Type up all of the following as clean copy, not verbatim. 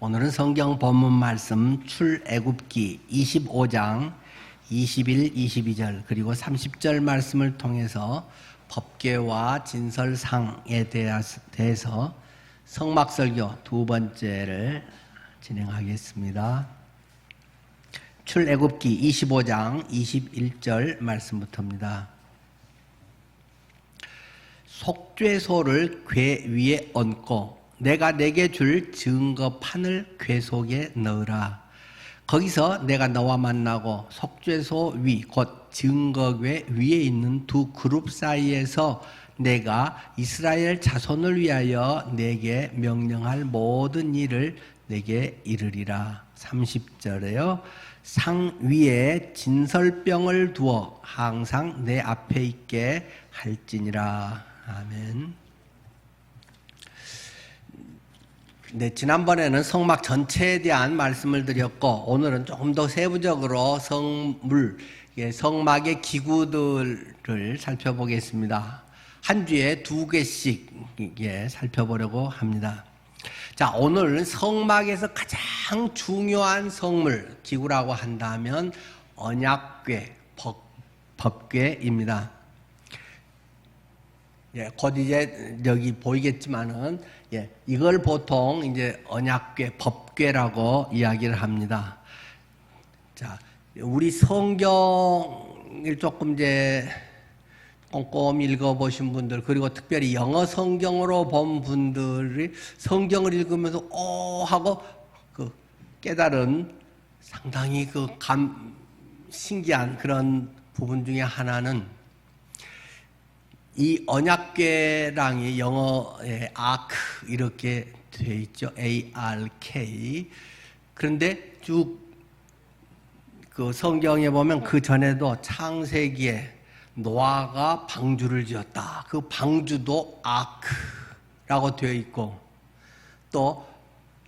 오늘은 성경 본문 말씀 출애굽기 25장 21, 22절 그리고 30절 말씀을 통해서 법궤와 진설상에 대해서 성막설교 두 번째를 진행하겠습니다. 출애굽기 25장 21절 말씀부터입니다. 속죄소를 궤 위에 얹고 내가 내게 줄 증거판을 궤 속에 넣으라. 거기서 내가 너와 만나고 속죄소 위 곧 증거궤 위에 있는 두 그룹 사이에서 내가 이스라엘 자손을 위하여 내게 명령할 모든 일을 내게 이르리라. 30절에요. 상 위에 진설병을 두어 항상 내 앞에 있게 할지니라. 아멘. 네, 지난번에는 성막 전체에 대한 말씀을 드렸고 오늘은 조금 더 세부적으로 성막의 기구들을 살펴보겠습니다. 한 주에 2개씩 살펴보려고 합니다. 자, 오늘은 성막에서 가장 중요한 성물 기구라고 한다면 언약궤, 법궤입니다. 곧 이제 여기 보이겠지만은 이걸 보통 이제 언약궤, 법궤라고 이야기를 합니다. 자, 우리 성경을 조금 이제 꼼꼼히 읽어보신 분들, 그리고 특별히 영어 성경으로 본 분들이 성경을 읽으면서 하고 깨달은 상당히 신기한 그런 부분 중에 하나는 이 언약궤랑이 영어에 ark 이렇게 되어 있죠. ARK. 그런데 쭉 성경에 보면 그 전에도 창세기에 노아가 방주를 지었다. 그 방주도 아크라고 되어 있고, 또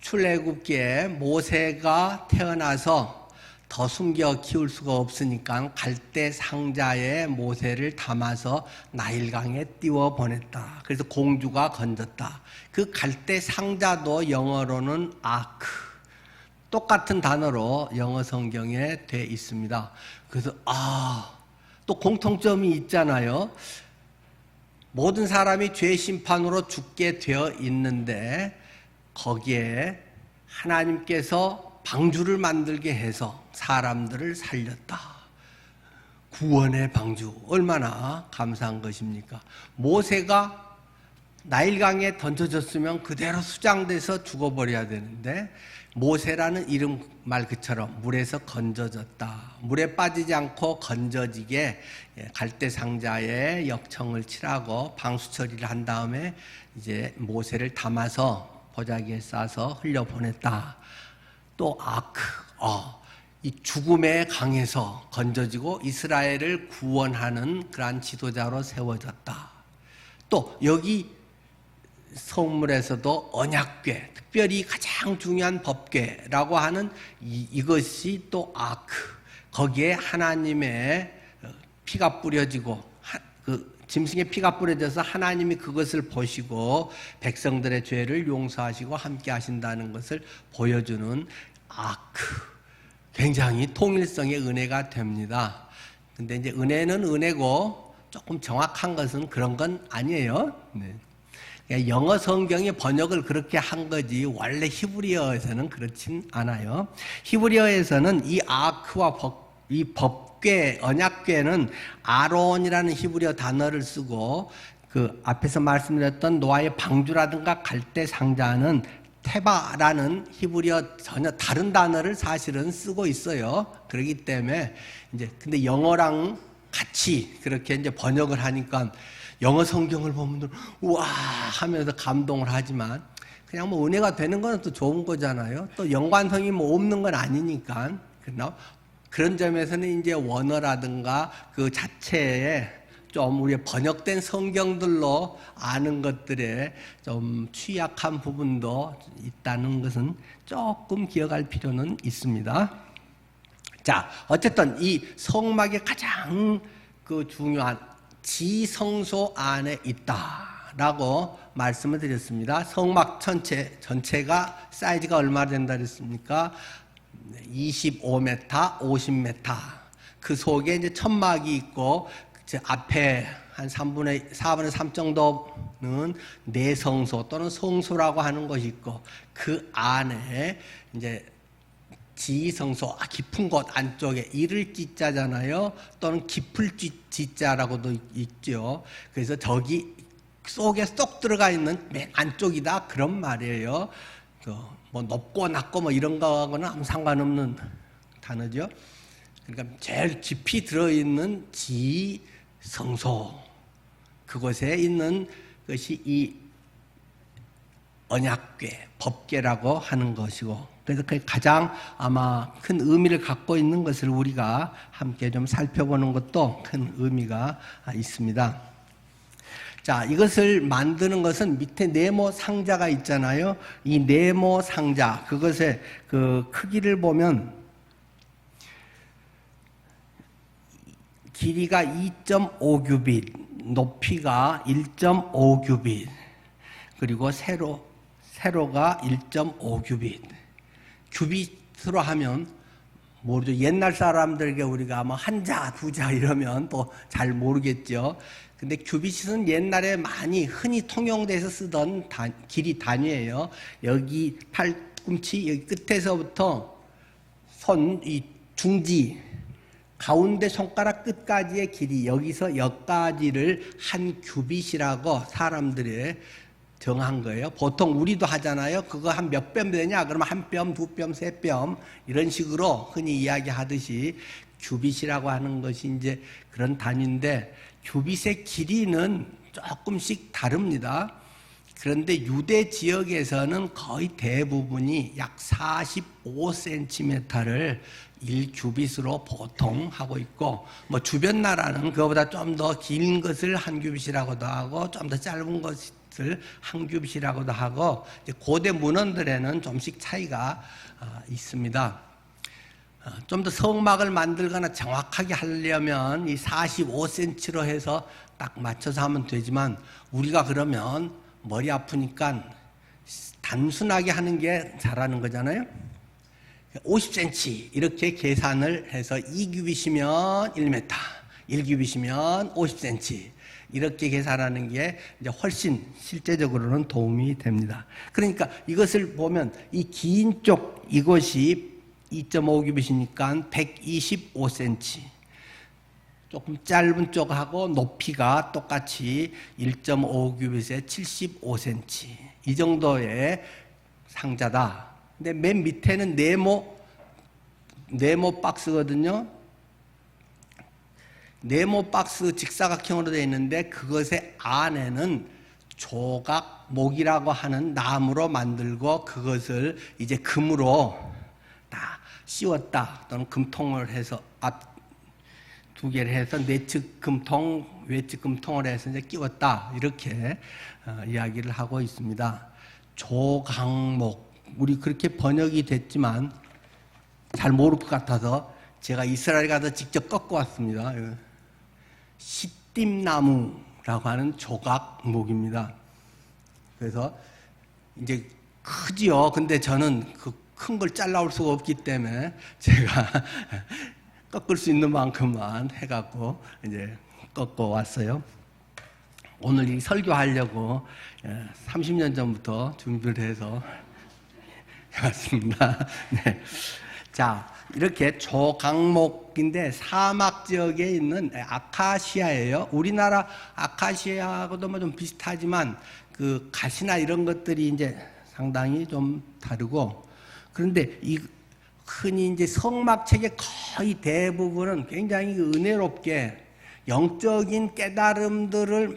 출애굽기에 모세가 태어나서 더 숨겨 키울 수가 없으니까 갈대 상자에 모세를 담아서 나일강에 띄워 보냈다. 그래서 공주가 건졌다. 그 갈대 상자도 영어로는 아크. 똑같은 단어로 영어 성경에 돼 있습니다. 그래서 또 공통점이 있잖아요. 모든 사람이 죄 심판으로 죽게 되어 있는데 거기에 하나님께서 방주를 만들게 해서 사람들을 살렸다. 구원의 방주. 얼마나 감사한 것입니까? 모세가 나일강에 던져졌으면 그대로 수장돼서 죽어버려야 되는데 모세라는 이름 말 그처럼 물에서 건져졌다. 물에 빠지지 않고 건져지게 갈대 상자에 역청을 칠하고 방수 처리를 한 다음에 이제 모세를 담아서 보자기에 싸서 흘려보냈다. 또 아크, 이 죽음의 강에서 건져지고 이스라엘을 구원하는 그러한 지도자로 세워졌다. 또 여기 성물에서도 언약궤, 특별히 가장 중요한 법궤라고 하는 이것이 또 아크, 거기에 하나님의 피가 뿌려지고 짐승의 피가 뿌려져서 하나님이 그것을 보시고 백성들의 죄를 용서하시고 함께 하신다는 것을 보여주는 아크. 굉장히 통일성의 은혜가 됩니다. 근데 이제 은혜는 은혜고 조금 정확한 것은 그런 건 아니에요. 네. 영어 성경의 번역을 그렇게 한 거지 원래 히브리어에서는 그렇진 않아요. 히브리어에서는 이 아크와 이 법궤, 언약궤는 아론이라는 히브리어 단어를 쓰고 그 앞에서 말씀드렸던 노아의 방주라든가 갈대 상자는 테바라는 히브리어 전혀 다른 단어를 사실은 쓰고 있어요. 그렇기 때문에 이제 근데 영어랑 같이 그렇게 이제 번역을 하니까 영어 성경을 보면 우와 하면서 감동을 하지만 그냥 뭐 은혜가 되는 건 또 좋은 거잖아요. 또 연관성이 뭐 없는 건 아니니까. 그런 점에서는 이제 원어라든가 그 자체에 좀 우리 번역된 성경들로 아는 것들에 좀 취약한 부분도 있다는 것은 조금 기억할 필요는 있습니다. 자, 어쨌든 이 성막의 가장 중요한 지성소 안에 있다. 된다라고 말씀을 드렸습니다. 성막 전체가 사이즈가 얼마 된다 그랬습니까? 25m, 50m. 그 속에 이제 천막이 있고 앞에 한 4분의 3 정도는 내성소 또는 성소라고 하는 것이 있고 그 안에 이제 지성소, 깊은 곳 안쪽에 이를 찌자잖아요. 또는 깊을 찌자라고도 있죠. 그래서 저기 속에 쏙 들어가 있는 맨 안쪽이다 그런 말이에요. 뭐 높고 낮고 뭐 이런 거하고는 아무 상관없는 단어죠. 그러니까 제일 깊이 들어있는 지성소, 그곳에 있는 것이 이 언약궤, 법궤라고 하는 것이고, 그래서 그 가장 아마 큰 의미를 갖고 있는 것을 우리가 함께 좀 살펴보는 것도 큰 의미가 있습니다. 자, 이것을 만드는 것은 밑에 네모 상자가 있잖아요. 이 네모 상자, 그것의 그 크기를 보면 길이가 2.5규빗, 높이가 1.5규빗, 그리고 세로가 1.5규빗. 규빗으로 하면 모르죠. 옛날 사람들에게 우리가 뭐 한자, 두자 이러면 또 잘 모르겠죠. 근데 규빗은 옛날에 많이 흔히 통용돼서 쓰던 길이 단위예요. 여기 팔꿈치 여기 끝에서부터 이 중지 가운데 손가락 끝까지의 길이, 여기서 여기까지를 한 규빗이라고 사람들이 정한 거예요. 보통 우리도 하잖아요. 그거 한 몇 뼘 되냐? 그러면 한 뼘, 두 뼘, 세 뼘 이런 식으로 흔히 이야기하듯이 규빗이라고 하는 것이 이제 그런 단위인데, 규빗의 길이는 조금씩 다릅니다. 그런데 유대 지역에서는 거의 대부분이 약 45cm를 1규빗으로 보통 하고 있고, 뭐 주변 나라는 그거보다 좀 더 긴 것을 한 규빗이라고도 하고 좀 더 짧은 것을 한 규빗이라고도 하고, 이제 고대 문헌들에는 좀씩 차이가 있습니다. 좀 더 성막을 만들거나 정확하게 하려면 이 45cm로 해서 딱 맞춰서 하면 되지만, 우리가 그러면 머리 아프니까 단순하게 하는 게 잘하는 거잖아요. 50cm 이렇게 계산을 해서 2규빗이면 1m, 1규빗이면 50cm 이렇게 계산하는 게 이제 훨씬 실제적으로는 도움이 됩니다. 그러니까 이것을 보면 이 긴 쪽 이것이 2.5규빗이니까 125cm, 조금 짧은 쪽하고 높이가 똑같이 1.5규빗에 75cm 이 정도의 상자다. 근데 맨 밑에는 네모 박스거든요. 네모 박스 직사각형으로 되어 있는데 그것의 안에는 조각목이라고 하는 나무로 만들고 그것을 이제 금으로 다 씌웠다. 또는 금통을 해서 앞 두 개를 해서 내측 금통, 외측 금통을 해서 이제 끼웠다. 이렇게 이야기를 하고 있습니다. 조각목. 우리 그렇게 번역이 됐지만 잘 모를 것 같아서 제가 이스라엘 가서 직접 꺾어 왔습니다. 시띠나무라고 하는 조각목입니다. 그래서 이제 크지요. 근데 저는 그 큰 걸 잘라올 수가 없기 때문에 제가 꺾을 수 있는 만큼만 해갖고 이제 꺾어 왔어요. 오늘 이 설교하려고 30년 전부터 준비를 해서 해왔습니다. 네. 자, 이렇게 조각목인데 사막 지역에 있는 아카시아예요. 우리나라 아카시아하고도 뭐 좀 비슷하지만 그 가시나 이런 것들이 이제 상당히 좀 다르고, 그런데 이 흔히 이제 성막책의 거의 대부분은 굉장히 은혜롭게 영적인 깨달음들을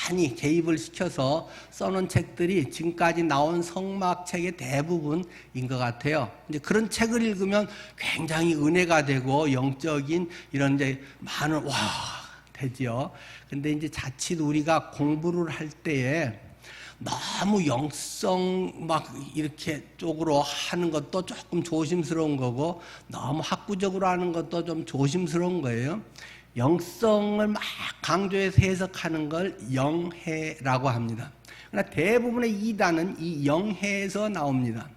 많이 개입을 시켜서 써놓은 책들이 지금까지 나온 성막책의 대부분인 것 같아요. 이제 그런 책을 읽으면 굉장히 은혜가 되고 영적인 이런 이제 많은 되지요. 근데 이제 자칫 우리가 공부를 할 때에 너무 영성 막 이렇게 쪽으로 하는 것도 조금 조심스러운 거고, 너무 학구적으로 하는 것도 좀 조심스러운 거예요. 영성을 막 강조해서 해석하는 걸 영해라고 합니다. 그러나 대부분의 이단은 이 영해에서 나옵니다.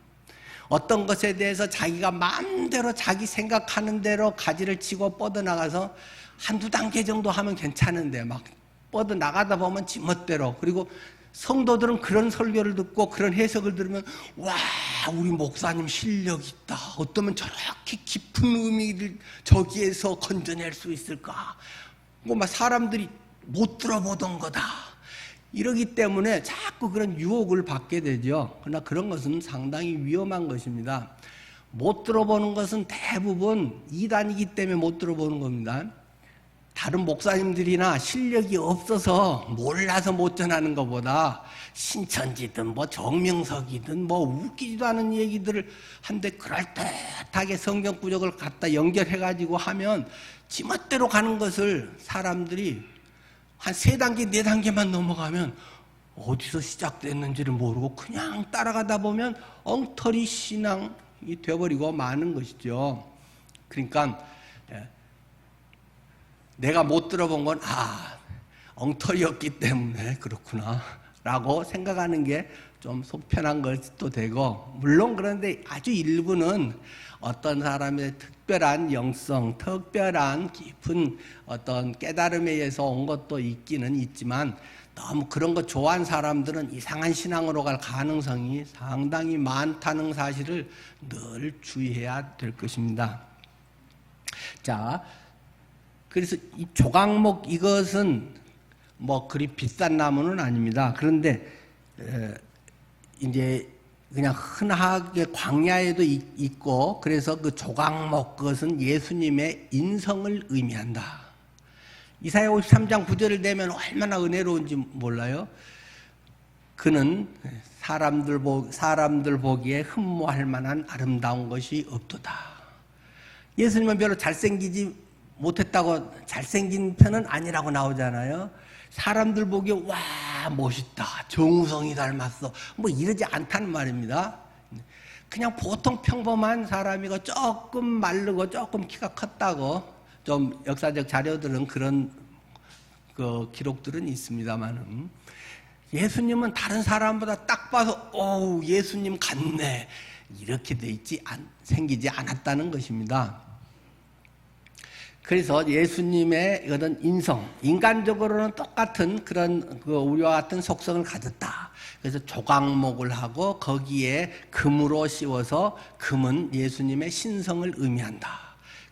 어떤 것에 대해서 자기가 마음대로 자기 생각하는 대로 가지를 치고 뻗어나가서 한두 단계 정도 하면 괜찮은데 막 뻗어나가다 보면 지멋대로, 그리고 성도들은 그런 설교를 듣고 그런 해석을 들으면 와, 우리 목사님 실력 있다. 어쩌면 저렇게 깊은 의미를 저기에서 건져낼 수 있을까? 뭐 막 사람들이 못 들어보던 거다. 이러기 때문에 자꾸 그런 유혹을 받게 되죠. 그러나 그런 것은 상당히 위험한 것입니다. 못 들어보는 것은 대부분 이단이기 때문에 못 들어보는 겁니다. 다른 목사님들이나 실력이 없어서 몰라서 못 전하는 것보다 신천지든 뭐 정명석이든 뭐 웃기지도 않은 얘기들을 한데 그럴듯하게 성경 구절을 갖다 연결해가지고 하면 지멋대로 가는 것을 사람들이 한 3단계, 4단계만 넘어가면 어디서 시작됐는지를 모르고 그냥 따라가다 보면 엉터리 신앙이 되어버리고 마는 것이죠. 그러니까 내가 못 들어본 건 엉터리였기 때문에 그렇구나 라고 생각하는 게 좀 속편한 것도 되고, 물론 그런데 아주 일부는 어떤 사람의 특별한 영성, 특별한 깊은 어떤 깨달음에 의해서 온 것도 있기는 있지만 너무 그런 거 좋아하는 사람들은 이상한 신앙으로 갈 가능성이 상당히 많다는 사실을 늘 주의해야 될 것입니다. 자, 그래서 이 조각목 이것은 뭐 그리 비싼 나무는 아닙니다. 그런데 이제 그냥 흔하게 광야에도 있고, 그래서 그 조각목 그것은 예수님의 인성을 의미한다. 이사야 53장 9절을 내면 얼마나 은혜로운지 몰라요. 그는 사람들 보기에 흠모할 만한 아름다운 것이 없도다. 예수님은 별로 잘생기지 못했다고, 잘생긴 편은 아니라고 나오잖아요. 사람들 보기에 와 멋있다, 정우성이 닮았어, 뭐 이러지 않다는 말입니다. 그냥 보통 평범한 사람이고 조금 마르고 조금 키가 컸다고 좀 역사적 자료들은 그런 그 기록들은 있습니다만은, 예수님은 다른 사람보다 딱 봐서 오 예수님 같네 이렇게 생기지 않았다는 것입니다. 그래서 예수님의 어떤 인성, 인간적으로는 똑같은 그런 우리와 같은 속성을 가졌다. 그래서 조각목을 하고 거기에 금으로 씌워서 금은 예수님의 신성을 의미한다.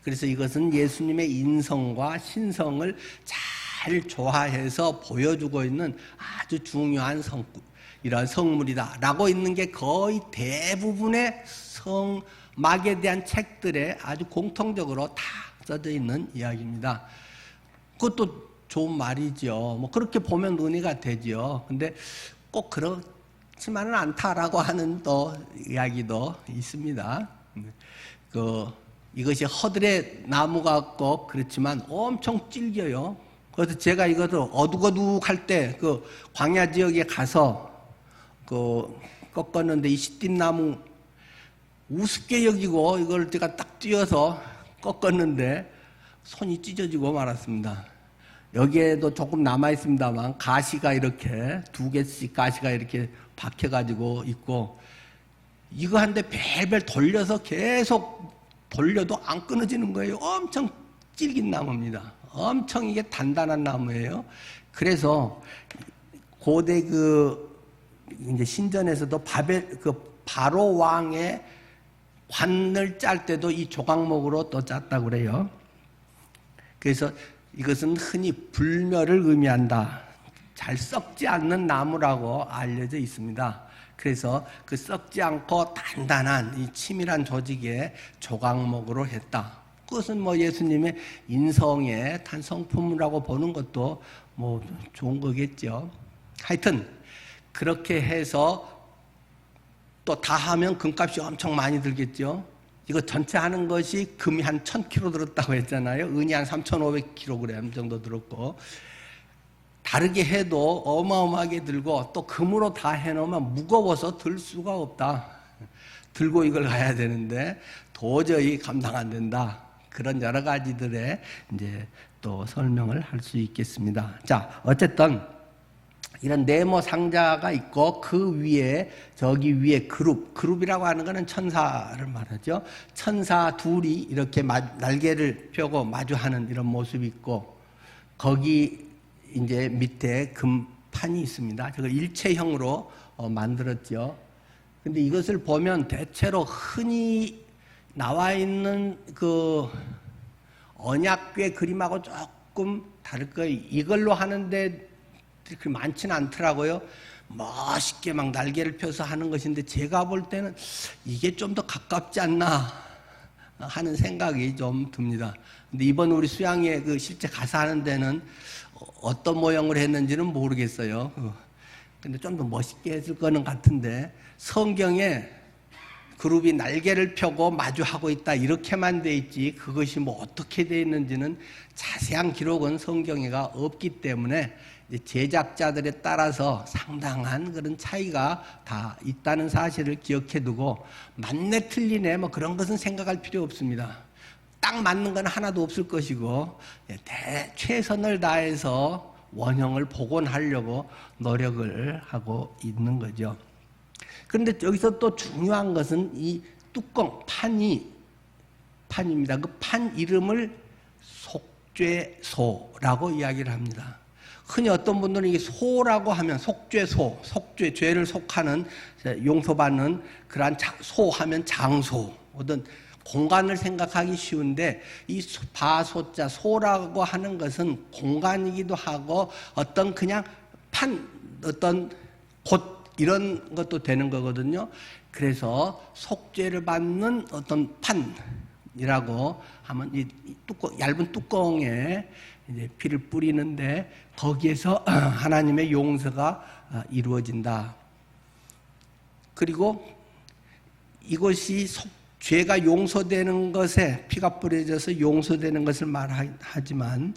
그래서 이것은 예수님의 인성과 신성을 잘 조화해서 보여주고 있는 아주 중요한 이런 성물이다라고 있는 게 거의 대부분의 성막에 대한 책들에 아주 공통적으로 다 써져 있는 이야기입니다. 그것도 좋은 말이죠. 뭐 그렇게 보면 은혜가 되죠. 근데 꼭 그렇지만은 않다라고 하는 또 이야기도 있습니다. 이것이 허들의 나무 같고 그렇지만 엄청 질겨요. 그래서 제가 이것을 어둑어둑할 때 그 광야 지역에 가서 꺾었는데 이 시띠나무 우습게 여기고 이걸 제가 딱 띄어서 꺾었는데 손이 찢어지고 말았습니다. 여기에도 조금 남아있습니다만 가시가 이렇게 2개씩 가시가 이렇게 박혀가지고 있고, 이거 한 대 벨벨 돌려서 계속 돌려도 안 끊어지는 거예요. 엄청 질긴 나무입니다. 엄청 이게 단단한 나무예요. 그래서 고대 이제 신전에서도 바로 왕의 관을 짤 때도 이 조각목으로 또 짰다고 그래요. 그래서 이것은 흔히 불멸을 의미한다. 잘 썩지 않는 나무라고 알려져 있습니다. 그래서 그 썩지 않고 단단한 이 치밀한 조직의 조각목으로 했다. 그것은 뭐 예수님의 인성의 한 성품이라고 보는 것도 뭐 좋은 거겠죠. 하여튼 그렇게 해서 또 다 하면 금값이 엄청 많이 들겠죠. 이거 전체 하는 것이 금이 한 1000kg 들었다고 했잖아요. 은이 한 3500kg 정도 들었고, 다르게 해도 어마어마하게 들고 또 금으로 다 해놓으면 무거워서 들 수가 없다. 들고 이걸 가야 되는데 도저히 감당 안 된다. 그런 여러 가지들의 이제 또 설명을 할 수 있겠습니다. 자, 어쨌든 이런 네모 상자가 있고 그 위에 저기 위에 그룹이라고 하는 것은 천사를 말하죠. 천사 둘이 이렇게 날개를 펴고 마주하는 이런 모습이 있고 거기 이제 밑에 금판이 있습니다. 저걸 일체형으로 만들었죠. 근데 이것을 보면 대체로 흔히 나와 있는 그 언약궤 그림하고 조금 다를 거예요. 이걸로 하는데 그렇게 많지는 않더라고요. 멋있게 막 날개를 펴서 하는 것인데 제가 볼 때는 이게 좀 더 가깝지 않나 하는 생각이 좀 듭니다. 근데 이번 우리 수양회 그 실제 가서 하는 데는 어떤 모형을 했는지는 모르겠어요. 근데 좀 더 멋있게 했을 거는 같은데 성경에 그룹이 날개를 펴고 마주하고 있다 이렇게만 돼 있지 그것이 뭐 어떻게 돼 있는지는 자세한 기록은 성경에가 없기 때문에 제작자들에 따라서 상당한 그런 차이가 다 있다는 사실을 기억해 두고 맞네 틀리네 뭐 그런 것은 생각할 필요 없습니다. 딱 맞는 건 하나도 없을 것이고 최선을 다해서 원형을 복원하려고 노력을 하고 있는 거죠. 그런데 여기서 또 중요한 것은 이 뚜껑, 판입니다. 그 판 이름을 속죄소라고 이야기를 합니다. 흔히 어떤 분들은 이게 소라고 하면 속죄소, 죄를 속하는 용서받는 그러한 소하면 장소, 어떤 공간을 생각하기 쉬운데 이 바소자, 소라고 하는 것은 공간이기도 하고 어떤 그냥 어떤 곳 이런 것도 되는 거거든요. 그래서 속죄를 받는 어떤 판이라고 하면 이 얇은 뚜껑에 이제 피를 뿌리는데 거기에서 하나님의 용서가 이루어진다. 그리고 이것이 죄가 용서되는 것에 피가 뿌려져서 용서되는 것을 말하지만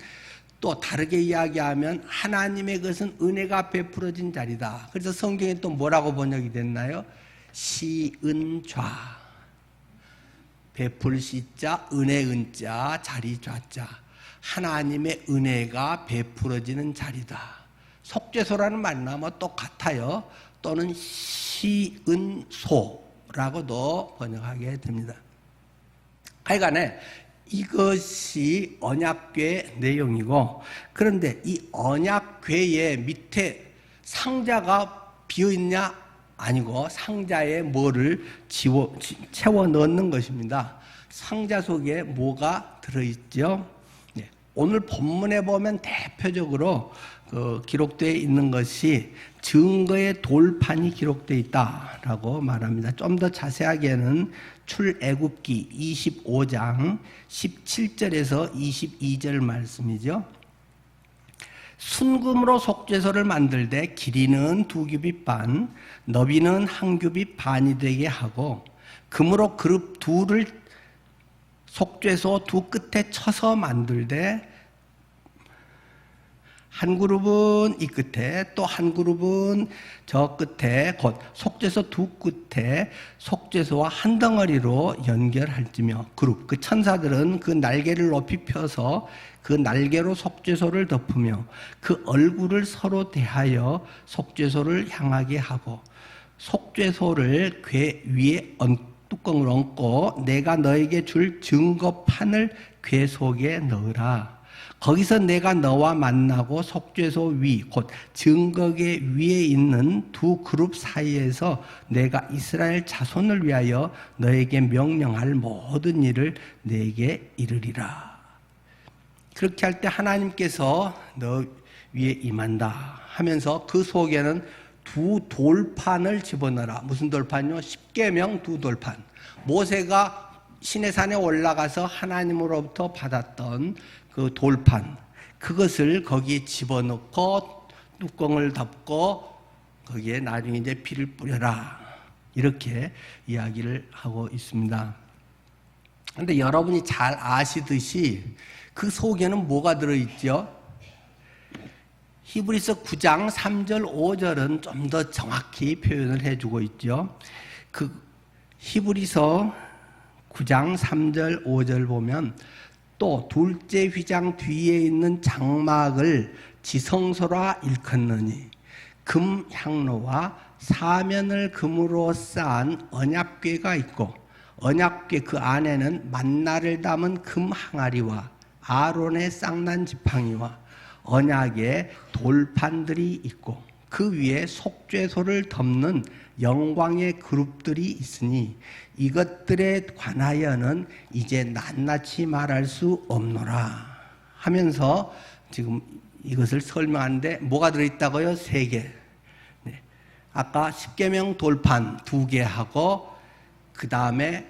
또 다르게 이야기하면 하나님의 것은 은혜가 베풀어진 자리다. 그래서 성경에 또 뭐라고 번역이 됐나요? 시은좌, 베풀 시자, 은혜 은자, 자리 좌자. 하나님의 은혜가 베풀어지는 자리다. 속죄소라는 말이나 뭐 똑같아요. 또는 시은소라고도 번역하게 됩니다. 하여간에 이것이 언약궤 내용이고 그런데 이 언약궤의 밑에 상자가 비어있냐? 아니고 상자에 뭐를 채워 넣는 것입니다. 상자 속에 뭐가 들어있죠? 네. 오늘 본문에 보면 대표적으로 기록되어 있는 것이 증거의 돌판이 기록되어 있다라고 말합니다. 좀 더 자세하게는 출애굽기 25장 17절에서 22절 말씀이죠. 순금으로 속죄소를 만들되 길이는 2규빗 반, 너비는 1규빗 반이 되게 하고 금으로 그룹 둘을 속죄소 두 끝에 쳐서 만들되 한 그룹은 이 끝에 또 한 그룹은 저 끝에 곧 속죄소 두 끝에 속죄소와 한 덩어리로 연결할지며 그룹 그 천사들은 그 날개를 높이 펴서 그 날개로 속죄소를 덮으며 그 얼굴을 서로 대하여 속죄소를 향하게 하고 속죄소를 궤 위에 뚜껑을 얹고 내가 너에게 줄 증거판을 궤 속에 넣으라. 거기서 내가 너와 만나고 속죄소 위, 곧 증거궤 위에 있는 두 그룹 사이에서 내가 이스라엘 자손을 위하여 너에게 명령할 모든 일을 내게 이르리라. 그렇게 할 때 하나님께서 너 위에 임한다 하면서 그 속에는 두 돌판을 집어넣어라. 무슨 돌판이요? 십계명 두 돌판. 모세가 시내산에 올라가서 하나님으로부터 받았던 그 돌판, 그것을 거기에 집어넣고 뚜껑을 덮고 거기에 나중에 이제 피를 뿌려라. 이렇게 이야기를 하고 있습니다. 그런데 여러분이 잘 아시듯이 그 속에는 뭐가 들어있죠? 히브리서 9장 3절 5절은 좀 더 정확히 표현을 해주고 있죠. 그 히브리서 9장 3절 5절 보면 또 둘째 휘장 뒤에 있는 장막을 지성소라 일컫느니 금 향로와 사면을 금으로 쌓은 언약궤가 있고 언약궤 그 안에는 만나를 담은 금 항아리와 아론의 쌍난 지팡이와 언약의 돌판들이 있고 그 위에 속죄소를 덮는 영광의 그룹들이 있으니 이것들에 관하여는 이제 낱낱이 말할 수 없노라 하면서 지금 이것을 설명하는데 뭐가 들어있다고요? 3개. 네. 아까 십계명 돌판 2개 하고 그 다음에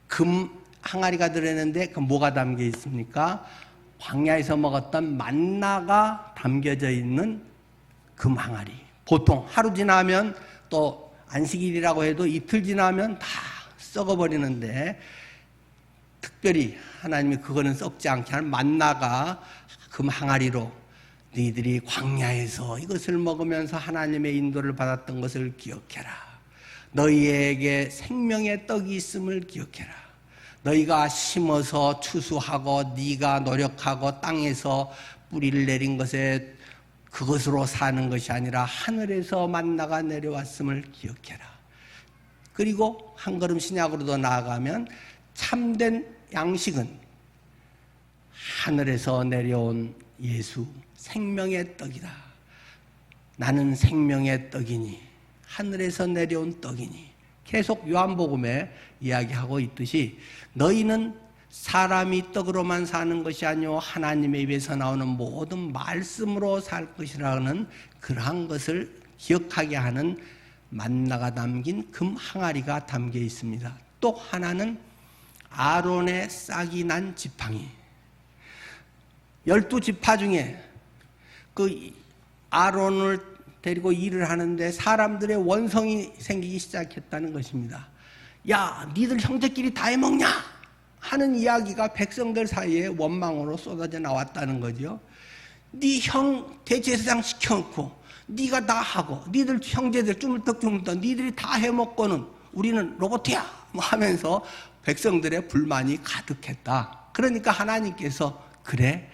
금 항아리가 들어있는데 그 뭐가 담겨 있습니까? 광야에서 먹었던 만나가 담겨져 있는 금 항아리. 보통 하루 지나면 또 안식일이라고 해도 이틀 지나면 다 썩어버리는데 특별히 하나님이 그거는 썩지 않게 하는 만나가 금 항아리로 너희들이 광야에서 이것을 먹으면서 하나님의 인도를 받았던 것을 기억해라. 너희에게 생명의 떡이 있음을 기억해라. 너희가 심어서 추수하고 네가 노력하고 땅에서 뿌리를 내린 것에 그것으로 사는 것이 아니라 하늘에서 만나가 내려왔음을 기억해라. 그리고 한 걸음 신약으로 더 나아가면 참된 양식은 하늘에서 내려온 예수 생명의 떡이다. 나는 생명의 떡이니 하늘에서 내려온 떡이니 계속 요한복음에 이야기하고 있듯이 너희는 사람이 떡으로만 사는 것이 아니오 하나님의 입에서 나오는 모든 말씀으로 살 것이라는 그러한 것을 기억하게 하는 만나가 담긴 금 항아리가 담겨 있습니다. 또 하나는 아론의 싹이 난 지팡이. 12지파 중에 그 아론을 데리고 일을 하는데 사람들의 원성이 생기기 시작했다는 것입니다. 야, 니들 형제끼리 다 해먹냐? 하는 이야기가 백성들 사이에 원망으로 쏟아져 나왔다는 거죠. 네 형 대제사장 시켜놓고 네가 다 하고 니들 형제들 쭈물떡쭈물떡 니들이 다 해먹고는 우리는 로봇이야 하면서 백성들의 불만이 가득했다. 그러니까 하나님께서 그래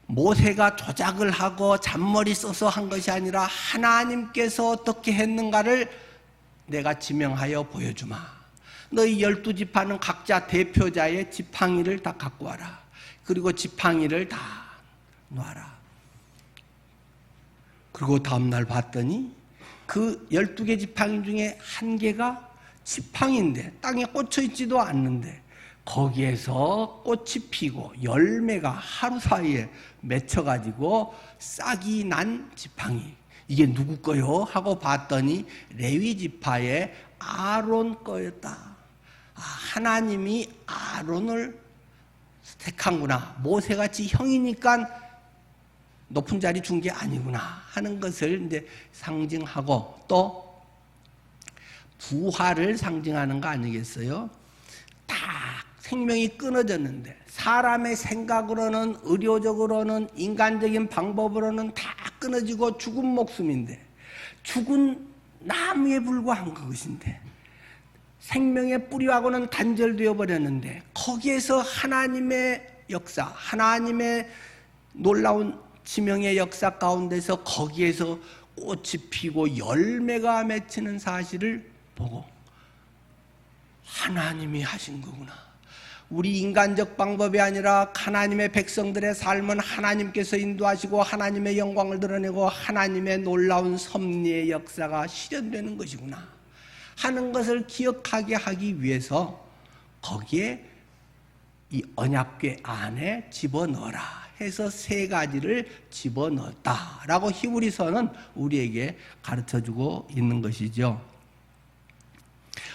모세가 조작을 하고 잔머리 써서 한 것이 아니라 하나님께서 어떻게 했는가를 내가 지명하여 보여주마. 너희 12지파는 각자 대표자의 지팡이를 다 갖고 와라. 그리고 지팡이를 다 놔라. 그리고 다음날 봤더니 그 12개 지팡이 중에 한 개가 지팡이인데 땅에 꽂혀 있지도 않는데 거기에서 꽃이 피고 열매가 하루 사이에 맺혀가지고 싹이 난 지팡이. 이게 누구 거요? 하고 봤더니 레위 지파의 아론 거였다. 하나님이 아론을 택한구나. 모세같이 형이니까 높은 자리 준 게 아니구나 하는 것을 이제 상징하고 또 부활을 상징하는 거 아니겠어요? 다 생명이 끊어졌는데 사람의 생각으로는 의료적으로는 인간적인 방법으로는 다 끊어지고 죽은 목숨인데 죽은 나무에 불과한 것인데 생명의 뿌리하고는 단절되어 버렸는데 거기에서 하나님의 역사, 하나님의 놀라운 지명의 역사 가운데서 거기에서 꽃이 피고 열매가 맺히는 사실을 보고 하나님이 하신 거구나. 우리 인간적 방법이 아니라 하나님의 백성들의 삶은 하나님께서 인도하시고 하나님의 영광을 드러내고 하나님의 놀라운 섭리의 역사가 실현되는 것이구나 하는 것을 기억하게 하기 위해서 거기에 이 언약궤 안에 집어넣어라 해서 3가지를 집어넣었다라고 히브리서는 우리에게 가르쳐주고 있는 것이죠.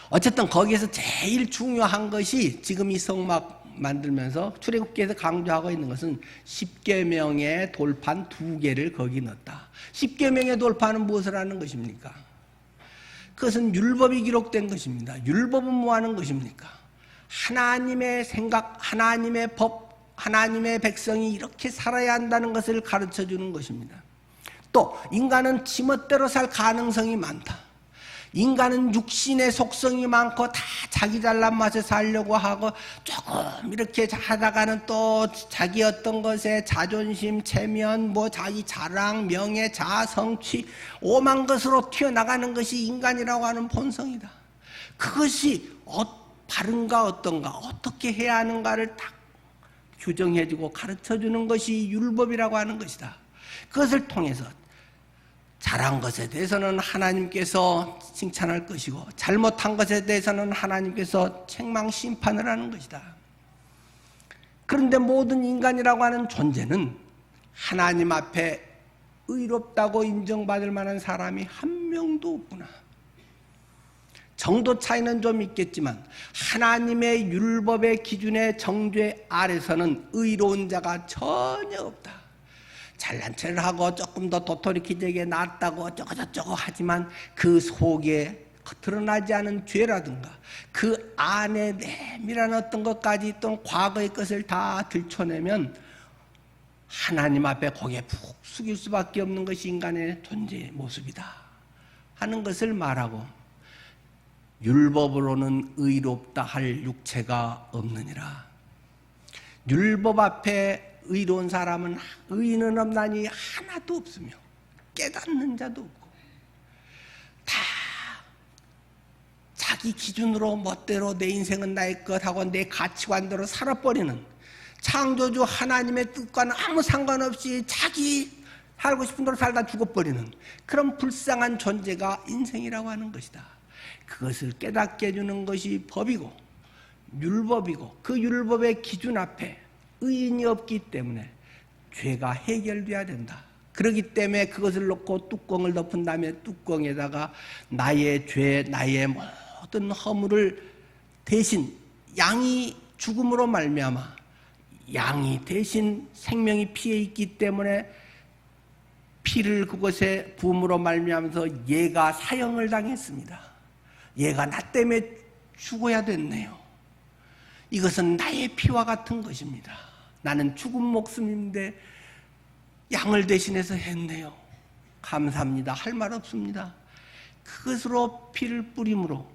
어쨌든 거기에서 제일 중요한 것이 지금 이 성막 만들면서 출애굽기에서 강조하고 있는 것은 십계명의 돌판 2개를 거기 넣었다. 십계명의 돌판은 무엇을 하는 것입니까? 그것은 율법이 기록된 것입니다. 율법은 뭐 하는 것입니까? 하나님의 생각, 하나님의 법, 하나님의 백성이 이렇게 살아야 한다는 것을 가르쳐 주는 것입니다. 또 인간은 지멋대로 살 가능성이 많다. 인간은 육신의 속성이 많고 다 자기 잘난 맛에 살려고 하고 조금 이렇게 하다가는 또 자기 어떤 것에 자존심, 체면, 뭐 자기 자랑, 명예, 자아, 성취, 오만 것으로 튀어나가는 것이 인간이라고 하는 본성이다. 그것이 바른가 어떤가, 어떻게 해야 하는가를 딱 규정해주고 가르쳐주는 것이 율법이라고 하는 것이다. 그것을 통해서 잘한 것에 대해서는 하나님께서 칭찬할 것이고 잘못한 것에 대해서는 하나님께서 책망 심판을 하는 것이다. 그런데 모든 인간이라고 하는 존재는 하나님 앞에 의롭다고 인정받을 만한 사람이 한 명도 없구나. 정도 차이는 좀 있겠지만 하나님의 율법의 기준의 정죄 아래서는 의로운 자가 전혀 없다. 잘난 체를 하고 조금 더 도토리 기적에 낫다고 어쩌고저쩌고 하지만 그 속에 드러나지 않은 죄라든가 그 안에 내밀한 어떤 것까지 있던 과거의 것을 다 들춰내면 하나님 앞에 고개 푹 숙일 수밖에 없는 것이 인간의 존재의 모습이다 하는 것을 말하고, 율법으로는 의롭다 할 육체가 없느니라. 율법 앞에 의로운 사람은 의인은 없나니 하나도 없으며 깨닫는 자도 없고 다 자기 기준으로 멋대로 내 인생은 나의 것 하고 내 가치관대로 살아버리는, 창조주 하나님의 뜻과는 아무 상관없이 자기 살고 싶은 대로 살다 죽어버리는 그런 불쌍한 존재가 인생이라고 하는 것이다. 그것을 깨닫게 해주는 것이 법이고 율법이고, 그 율법의 기준 앞에 의인이 없기 때문에 죄가 해결돼야 된다. 그렇기 때문에 그것을 놓고 뚜껑을 덮은 다음에 뚜껑에다가 나의 죄, 나의 모든 허물을 대신 양이 죽음으로 말미암아 양이 대신 생명이 피해 있기 때문에 피를 그것에 부음으로 말미암아서 얘가 사형을 당했습니다. 얘가 나 때문에 죽어야 됐네요. 이것은 나의 피와 같은 것입니다. 나는 죽은 목숨인데 양을 대신해서 했네요. 감사합니다. 할 말 없습니다. 그것으로 피를 뿌림으로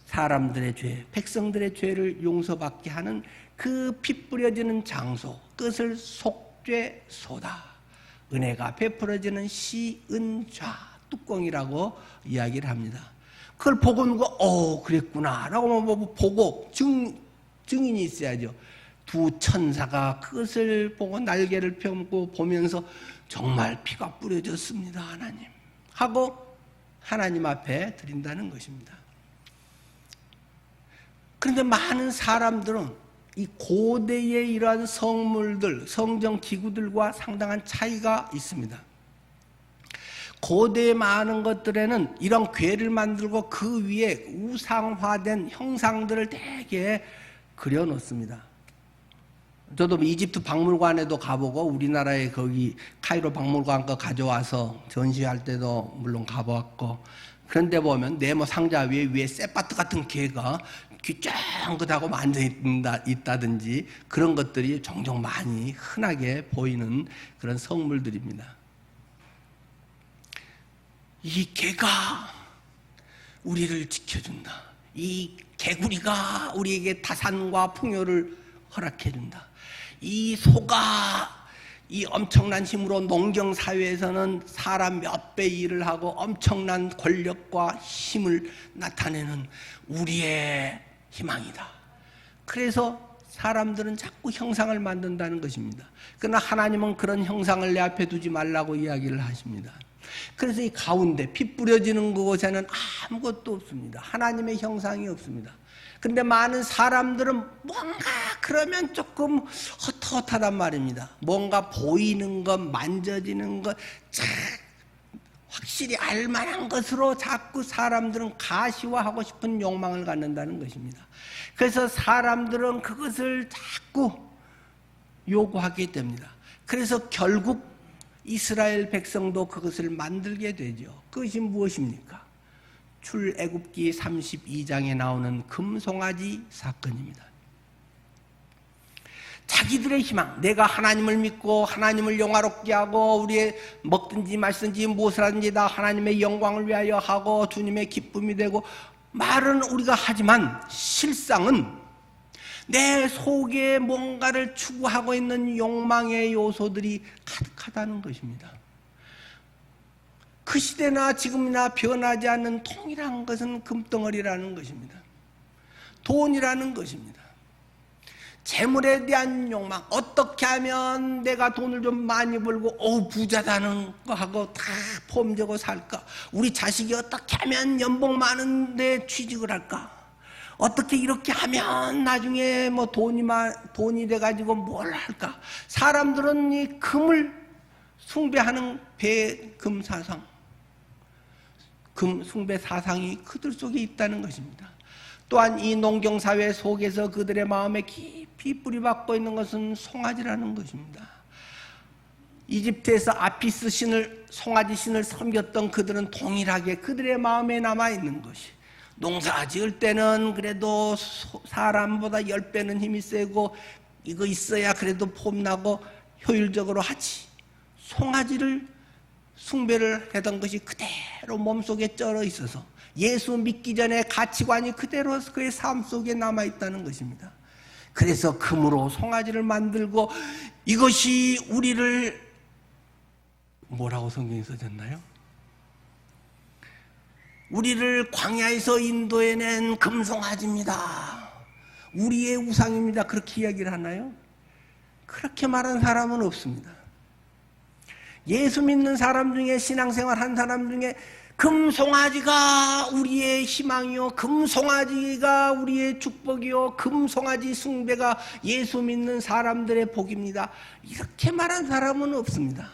사람들의 죄, 백성들의 죄를 용서받게 하는 그 피 뿌려지는 장소, 그것을 속죄소다. 은혜가 베풀어지는 시은좌, 뚜껑이라고 이야기를 합니다. 그걸 보고 누가 그랬구나 라고 보고 증인이 있어야죠. 두 천사가 그것을 보고 날개를 펴고 보면서 정말 피가 뿌려졌습니다 하나님 하고 하나님 앞에 드린다는 것입니다. 그런데 많은 사람들은 이 고대의 이러한 성물들, 성정 기구들과 상당한 차이가 있습니다. 고대의 많은 것들에는 이런 궤를 만들고 그 위에 우상화된 형상들을 되게 그려놓습니다. 저도 이집트 박물관에도 가보고 우리나라에 거기 카이로 박물관 거 가져와서 전시할 때도 물론 가보았고, 그런데 보면 네모 상자 위에 쌔바트 같은 개가 귀쫑긋하고 앉아 있다든지 그런 것들이 종종 많이 흔하게 보이는 그런 성물들입니다. 이 개가 우리를 지켜준다. 이 개구리가 우리에게 다산과 풍요를 허락해준다. 이 소가 이 엄청난 힘으로 농경사회에서는 사람 몇 배 일을 하고 엄청난 권력과 힘을 나타내는 우리의 희망이다. 그래서 사람들은 자꾸 형상을 만든다는 것입니다. 그러나 하나님은 그런 형상을 내 앞에 두지 말라고 이야기를 하십니다. 그래서 이 가운데 피 뿌려지는 그곳에는 아무것도 없습니다. 하나님의 형상이 없습니다. 그런데 많은 사람들은 뭔가 그러면 조금 헛헛하단 말입니다. 뭔가 보이는 것, 만져지는 것, 확실히 알만한 것으로 자꾸 사람들은 가시화하고 싶은 욕망을 갖는다는 것입니다. 그래서 사람들은 그것을 자꾸 요구하게 됩니다. 그래서 결국 이스라엘 백성도 그것을 만들게 되죠. 그것이 무엇입니까? 출애굽기 32장에 나오는 금송아지 사건입니다. 자기들의 희망, 내가 하나님을 믿고 하나님을 영화롭게 하고 우리의 먹든지 마시든지 무엇을 하든지 다 하나님의 영광을 위하여 하고 주님의 기쁨이 되고, 말은 우리가 하지만 실상은 내 속에 뭔가를 추구하고 있는 욕망의 요소들이 가득하다는 것입니다. 그 시대나 지금이나 변하지 않는 통일한 것은 금덩어리라는 것입니다. 돈이라는 것입니다. 재물에 대한 욕망, 어떻게 하면 내가 돈을 좀 많이 벌고 부자다는 거 하고 다 폼지고 살까? 우리 자식이 어떻게 하면 연봉 많은데 취직을 할까? 어떻게 이렇게 하면 나중에 뭐 돈이 돼가지고 뭘 할까? 사람들은 이 금을 숭배하는 배금 사상, 금 숭배 사상이 그들 속에 있다는 것입니다. 또한 이 농경사회 속에서 그들의 마음에 깊이 뿌리박고 있는 것은 송아지라는 것입니다. 이집트에서 아피스 신을, 송아지 신을 섬겼던 그들은 동일하게 그들의 마음에 남아있는 것이, 농사 지을 때는 그래도 사람보다 10배는 힘이 세고 이거 있어야 그래도 폼나고 효율적으로 하지, 송아지를 숭배를 하던 것이 그대로 몸속에 쩔어 있어서 예수 믿기 전에 가치관이 그대로 그의 삶 속에 남아있다는 것입니다. 그래서 금으로 송아지를 만들고, 이것이 우리를 뭐라고 성경에 써졌나요? 우리를 광야에서 인도해낸 금송아지입니다, 우리의 우상입니다, 그렇게 이야기를 하나요? 그렇게 말한 사람은 없습니다. 예수 믿는 사람 중에, 신앙생활 한 사람 중에 금송아지가 우리의 희망이요, 금송아지가 우리의 축복이요, 금송아지 숭배가 예수 믿는 사람들의 복입니다, 이렇게 말한 사람은 없습니다.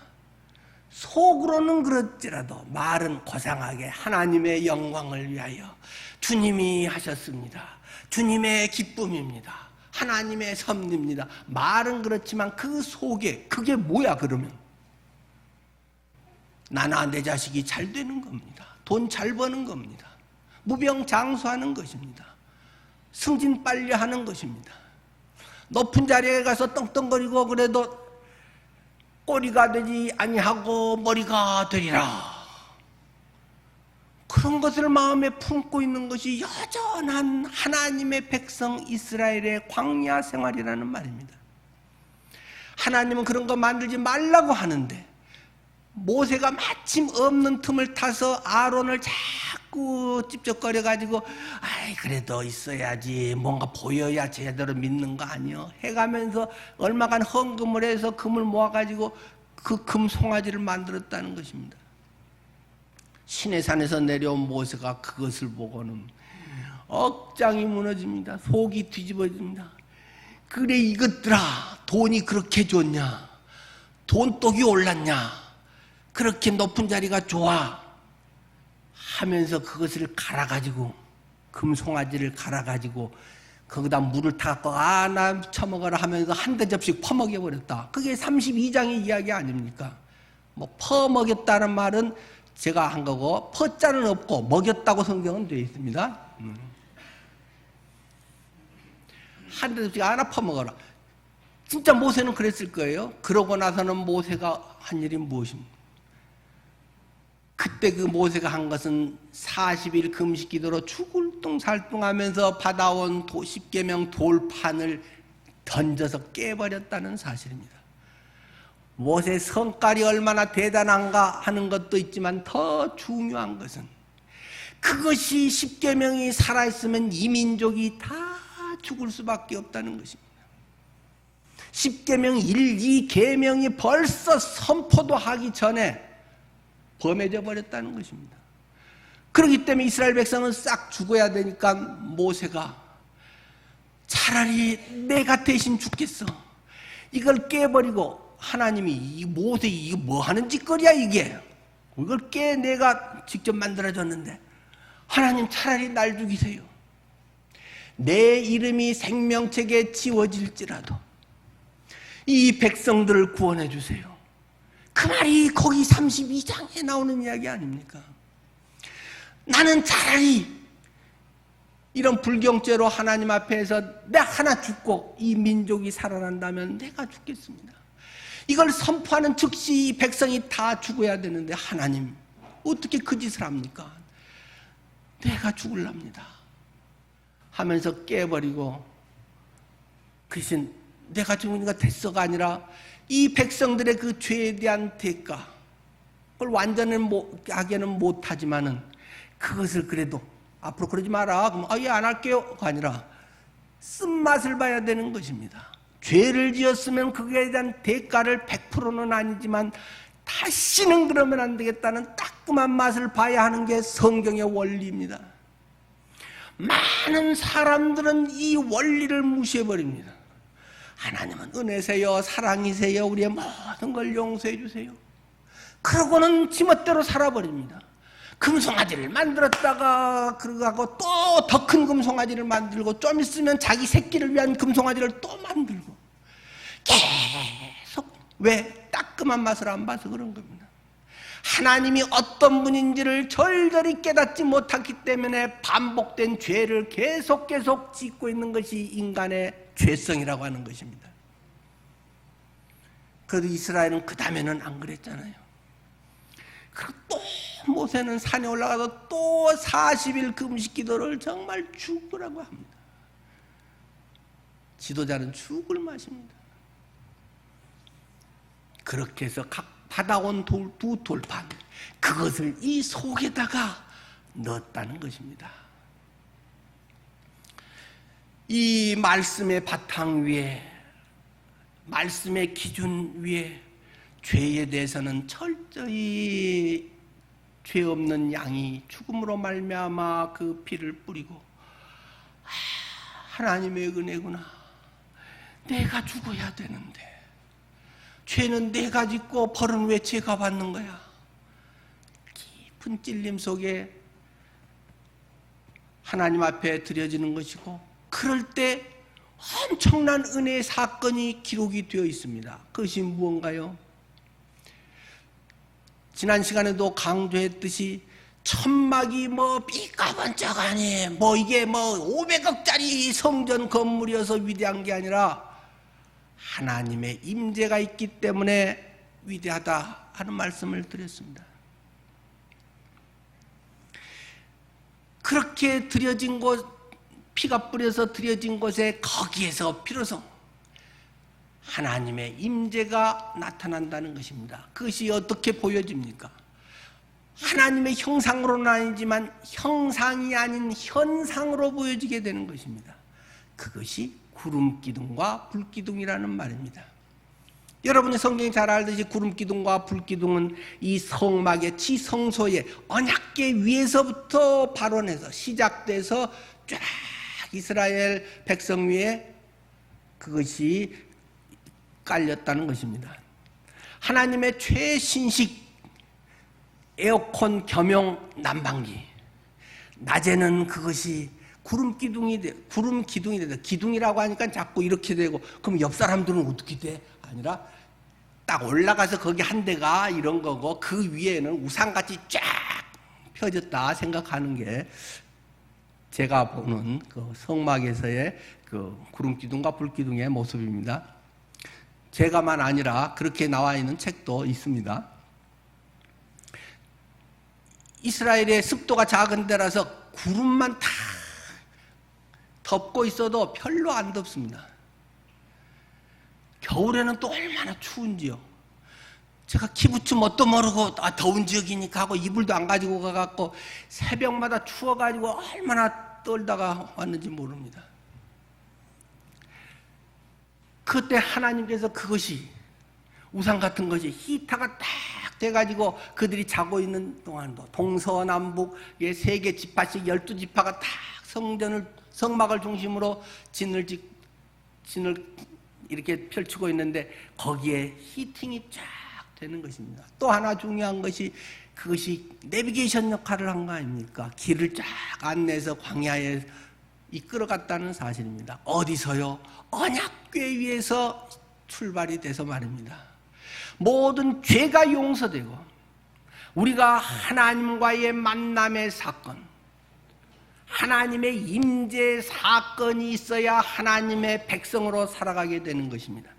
속으로는 그렇지라도 말은 고상하게 하나님의 영광을 위하여 주님이 하셨습니다, 주님의 기쁨입니다, 하나님의 섭리입니다, 말은 그렇지만 그 속에 그게 뭐야? 그러면 나나 내 자식이 잘 되는 겁니다, 돈 잘 버는 겁니다, 무병장수하는 것입니다, 승진 빨리 하는 것입니다, 높은 자리에 가서 떵떵거리고 그래도 꼬리가 되지 아니하고 머리가 되리라, 그런 것을 마음에 품고 있는 것이 여전한 하나님의 백성 이스라엘의 광야 생활이라는 말입니다. 하나님은 그런 거 만들지 말라고 하는데 모세가 마침 없는 틈을 타서 아론을 자꾸 찝쩍거려가지고, 아이 그래도 있어야지, 뭔가 보여야 제대로 믿는 거 아니요, 해가면서 얼마간 헌금을 해서 금을 모아가지고 그 금 송아지를 만들었다는 것입니다. 시내산에서 내려온 모세가 그것을 보고는 억장이 무너집니다. 속이 뒤집어집니다. 그래 이것들아, 돈이 그렇게 좋냐, 돈독이 올랐냐, 그렇게 높은 자리가 좋아 하면서 그것을 갈아가지고, 금송아지를 갈아가지고 거기다 물을 타갖고 나 처먹어라 하면서 한 대접씩 퍼먹여버렸다. 그게 32장의 이야기 아닙니까? 뭐 퍼먹였다는 말은 제가 한 거고, 퍼자는 없고 먹였다고 성경은 되어 있습니다. 한 대접씩 하나 퍼먹어라. 진짜 모세는 그랬을 거예요. 그러고 나서는 모세가 한 일이 무엇입니까? 그때 그 모세가 한 것은 40일 금식 기도로 죽을뚱살뚱하면서 받아온 십계명 돌판을 던져서 깨버렸다는 사실입니다. 모세의 성깔이 얼마나 대단한가 하는 것도 있지만 더 중요한 것은 그것이 십계명이 살아있으면 이 민족이 다 죽을 수밖에 없다는 것입니다. 십계명 1, 2계명이 벌써 선포도 하기 전에 범해져 버렸다는 것입니다. 그렇기 때문에 이스라엘 백성은 싹 죽어야 되니까 모세가 차라리 내가 대신 죽겠어, 이걸 깨버리고, 하나님이 이 모세 이거 뭐 하는 짓거리야 이게, 이걸 깨 내가 직접 만들어줬는데 하나님 차라리 날 죽이세요, 내 이름이 생명책에 지워질지라도 이 백성들을 구원해 주세요. 그 말이 거기 32장에 나오는 이야기 아닙니까? 나는 차라리 이런 불경죄로 하나님 앞에서 내 하나 죽고 이 민족이 살아난다면 내가 죽겠습니다. 이걸 선포하는 즉시 이 백성이 다 죽어야 되는데 하나님 어떻게 그 짓을 합니까? 내가 죽을랍니다 하면서 깨버리고 그신 내가 죽으니까 됐어가 아니라 이 백성들의 그 죄에 대한 대가 그걸 완전히 하게는 못하지만은 그것을 그래도 앞으로 그러지 마라 그럼 예 안 할게요가 아니라 쓴맛을 봐야 되는 것입니다. 죄를 지었으면 그에 대한 대가를 100%는 아니지만 다시는 그러면 안 되겠다는 따끔한 맛을 봐야 하는 게 성경의 원리입니다. 많은 사람들은 이 원리를 무시해버립니다. 하나님은 은혜세요 사랑이세요 우리의 모든 걸 용서해 주세요 그러고는 지멋대로 살아버립니다. 금송아지를 만들었다가 그러고 또 더 큰 금송아지를 만들고 좀 있으면 자기 새끼를 위한 금송아지를 또 만들고 계속 왜? 따끔한 맛을 안 봐서 그런 겁니다. 하나님이 어떤 분인지를 절절히 깨닫지 못했기 때문에 반복된 죄를 계속 짓고 있는 것이 인간의 죄성이라고 하는 것입니다. 그래도 이스라엘은 그 다음에는 안 그랬잖아요. 그리고 또 모세는 산에 올라가서 또 40일 금식 기도를 정말 죽으라고 합니다. 지도자는 죽을 맛입니다. 그렇게 해서 각 받아온 두 돌판 그것을 이 속에다가 넣었다는 것입니다. 이 말씀의 바탕 위에 말씀의 기준 위에 죄에 대해서는 철저히 죄 없는 양이 죽음으로 말미암아 그 피를 뿌리고 하나님의 은혜구나 내가 죽어야 되는데 죄는 내가 짓고 벌은 왜 제가 받는 거야? 깊은 찔림 속에 하나님 앞에 드려지는 것이고 그럴 때 엄청난 은혜의 사건이 기록이 되어 있습니다. 그것이 무언가요? 지난 시간에도 강조했듯이 천막이 삐까번쩍하니 이게 500억짜리 성전 건물이어서 위대한 게 아니라 하나님의 임재가 있기 때문에 위대하다 하는 말씀을 드렸습니다. 그렇게 드려진 곳, 피가 뿌려서 드려진 곳에 거기에서 비로소 하나님의 임재가 나타난다는 것입니다. 그것이 어떻게 보여집니까? 하나님의 형상으로는 아니지만 형상이 아닌 현상으로 보여지게 되는 것입니다. 그것이 구름기둥과 불기둥이라는 말입니다. 여러분이 성경이 잘 알듯이 구름기둥과 불기둥은 이 성막의 지성소의 언약궤 위에서부터 발원해서 시작돼서 쫙 이스라엘 백성 위에 그것이 깔렸다는 것입니다. 하나님의 최신식 에어컨 겸용 난방기 낮에는 그것이 구름 기둥이 되다. 기둥이라고 하니까 자꾸 이렇게 되고 그럼 옆 사람들은 어떻게 돼? 아니라 딱 올라가서 거기 한 대가 이런 거고 그 위에는 우산같이 쫙 펴졌다 생각하는 게 제가 보는 그 성막에서의 그 구름 기둥과 불 기둥의 모습입니다. 제가만 아니라 그렇게 나와 있는 책도 있습니다. 이스라엘의 습도가 작은 데라서 구름만 다 덮고 있어도 별로 안 덥습니다. 겨울에는 또 얼마나 추운지요. 제가 키부츠 뭣도 모르고 더운 지역이니까 하고 이불도 안 가지고 가갖고 새벽마다 추워가지고 얼마나 떨다가 왔는지 모릅니다. 그때 하나님께서 그것이 우산 같은 것이 히터가 딱 돼가지고 그들이 자고 있는 동안도 동서남북 3개 지파씩 12지파가 딱 성막을 중심으로 진을 이렇게 펼치고 있는데 거기에 히팅이 쫙 되는 것입니다. 또 하나 중요한 것이 그것이 내비게이션 역할을 한 거 아닙니까? 길을 쫙 안내해서 광야에 이끌어갔다는 사실입니다. 어디서요? 언약궤 위에서 출발이 돼서 말입니다. 모든 죄가 용서되고 우리가 하나님과의 만남의 사건, 하나님의 임재 사건이 있어야 하나님의 백성으로 살아가게 되는 것입니다.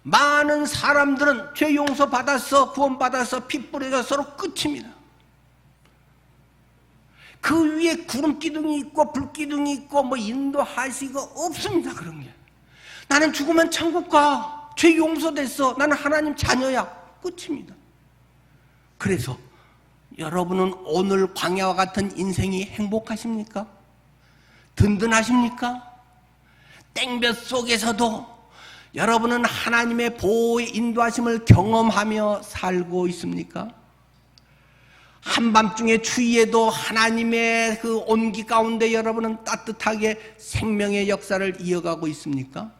많은 사람들은 죄 용서 받았어, 구원 받아서 피 뿌려져서 끝입니다. 그 위에 구름 기둥이 있고 불 기둥이 있고 뭐 인도하시고 없습니다. 그런 게. 나는 죽으면 천국 가. 죄 용서됐어. 나는 하나님 자녀야. 끝입니다. 그래서 여러분은 오늘 광야와 같은 인생이 행복하십니까? 든든하십니까? 땡볕 속에서도 여러분은 하나님의 보호의 인도하심을 경험하며 살고 있습니까? 한밤중에 추위에도 하나님의 그 온기 가운데 여러분은 따뜻하게 생명의 역사를 이어가고 있습니까?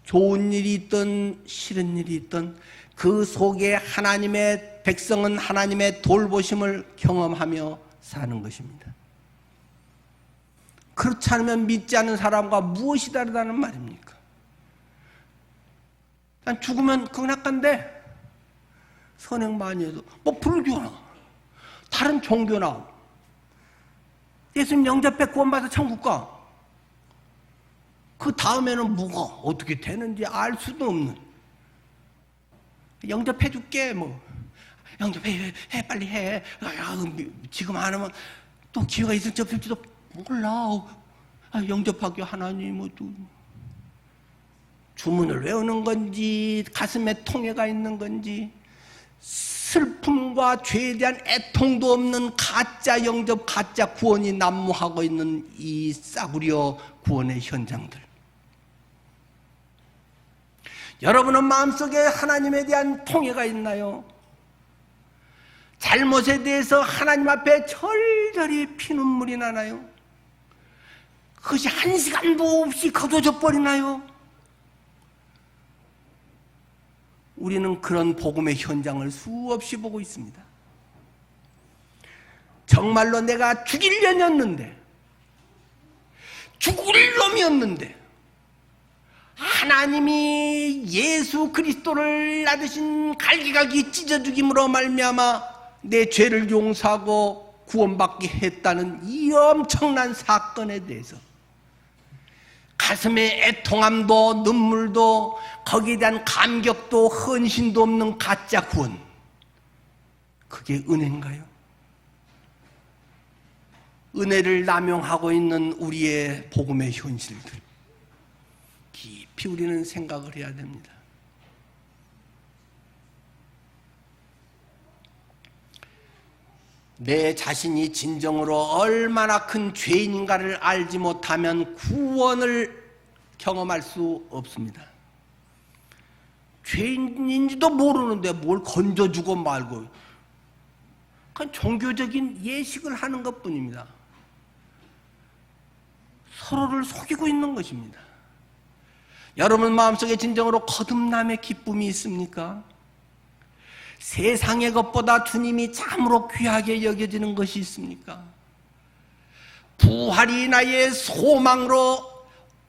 좋은 일이 있든 싫은 일이 있든 그 속에 하나님의 백성은 하나님의 돌보심을 경험하며 사는 것입니다. 그렇지 않으면 믿지 않는 사람과 무엇이 다르다는 말입니까? 난 죽으면 극락간대. 선행 많이 해도 뭐 불교나 다른 종교나 예수님 영접해 구원받아 천국 가. 그 다음에는 뭐가 어떻게 되는지 알 수도 없는. 영접해 줄게 뭐 영접해 해 빨리 해. 야, 지금 안 하면 또 기회가 있을지 없을지도 몰라. 영접하기 하나님 뭐 또 주문을 외우는 건지 가슴에 통해가 있는 건지 슬픔과 죄에 대한 애통도 없는 가짜 영접, 가짜 구원이 난무하고 있는 이 싸구려 구원의 현장들. 여러분은 마음속에 하나님에 대한 통해가 있나요? 잘못에 대해서 하나님 앞에 절절히 피눈물이 나나요? 그것이 한 시간도 없이 거둬져 버리나요? 우리는 그런 복음의 현장을 수없이 보고 있습니다. 정말로 내가 죽일 년이었는데, 죽을 놈이었는데 하나님이 예수 그리스도를 낳으신 갈기갈기 찢어 죽임으로 말미암아 내 죄를 용서하고 구원받게 했다는 이 엄청난 사건에 대해서 가슴에 애통함도 눈물도 거기에 대한 감격도 헌신도 없는 가짜 구원, 그게 은혜인가요? 은혜를 남용하고 있는 우리의 복음의 현실들 깊이 우리는 생각을 해야 됩니다. 내 자신이 진정으로 얼마나 큰 죄인인가를 알지 못하면 구원을 경험할 수 없습니다. 죄인인지도 모르는데 뭘 건져주고 말고 그냥 종교적인 예식을 하는 것뿐입니다. 서로를 속이고 있는 것입니다. 여러분 마음속에 진정으로 거듭남의 기쁨이 있습니까? 세상의 것보다 주님이 참으로 귀하게 여겨지는 것이 있습니까? 부활이 나의 소망으로